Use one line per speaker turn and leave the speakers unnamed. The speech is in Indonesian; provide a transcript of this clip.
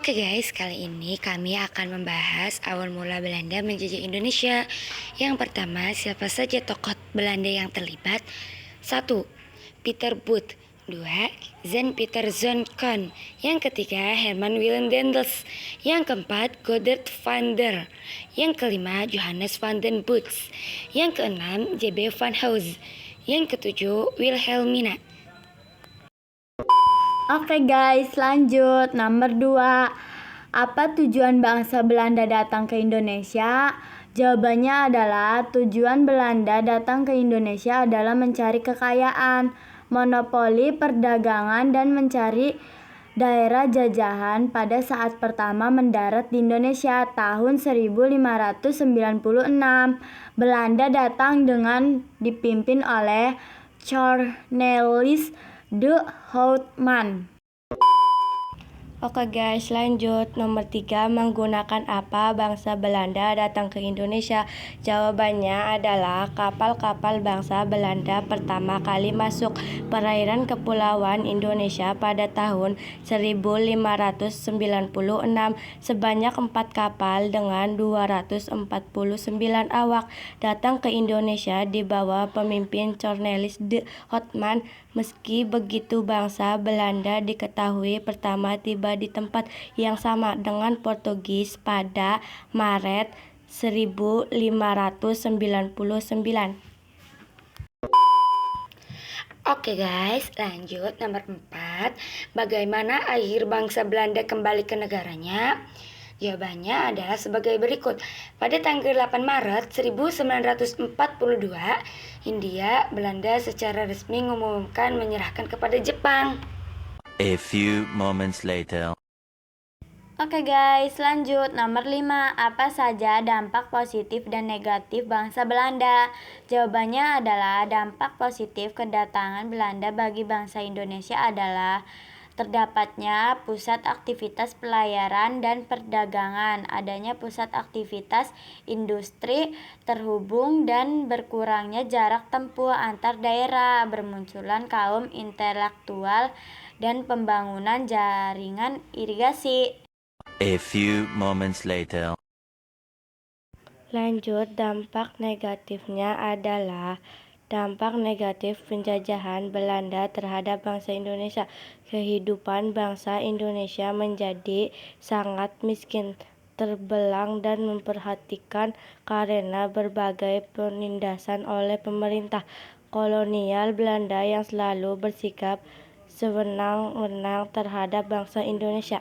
Oke guys, kali ini kami akan membahas awal mula Belanda menjajah Indonesia. Yang pertama, siapa saja tokoh Belanda yang terlibat? 1. Peter Booth. 2. Jan Pieter Zoon. Yang ketiga, Herman Willem Daendels. Yang keempat, Godard van der. Yang kelima, Johannes van den Bosch. Yang keenam, J.B. van Houws. Yang ketujuh, Wilhelmina.
Oke guys, lanjut. Nomor 2. Apa tujuan bangsa Belanda datang ke Indonesia? Jawabannya adalah tujuan Belanda datang ke Indonesia adalah mencari kekayaan, monopoli perdagangan, dan mencari daerah jajahan pada saat pertama mendarat di Indonesia tahun 1596. Belanda datang dengan dipimpin oleh Cornelis de Houtman.
Oke guys, lanjut. Nomor 3, menggunakan apa bangsa Belanda datang ke Indonesia? Jawabannya adalah kapal-kapal bangsa Belanda pertama kali masuk perairan kepulauan Indonesia pada tahun 1596 sebanyak 4 kapal dengan 249 awak datang ke Indonesia di bawah pemimpin Cornelis de Houtman. Meski begitu, bangsa Belanda diketahui pertama tiba di tempat yang sama dengan Portugis pada Maret 1599.
Oke guys, lanjut. Nomor 4. Bagaimana akhir bangsa Belanda kembali ke negaranya? Jawabannya adalah sebagai berikut. Pada tanggal 8 Maret 1942, Belanda secara resmi mengumumkan menyerahkan kepada Jepang.
A few moments later.
Oke guys, lanjut. Nomor 5. Apa saja dampak positif dan negatif bangsa Belanda? Jawabannya adalah dampak positif kedatangan Belanda bagi bangsa Indonesia adalah terdapatnya pusat aktivitas pelayaran dan perdagangan, adanya pusat aktivitas industri terhubung dan berkurangnya jarak tempuh antar daerah, bermunculan kaum intelektual dan pembangunan jaringan irigasi.
A few moments later.
Lanjut, dampak negatifnya adalah dampak negatif penjajahan Belanda terhadap bangsa Indonesia. Kehidupan bangsa Indonesia menjadi sangat miskin, terbelang dan memperhatikan karena berbagai penindasan oleh pemerintah kolonial Belanda yang selalu bersikap sewenang-wenang terhadap bangsa Indonesia.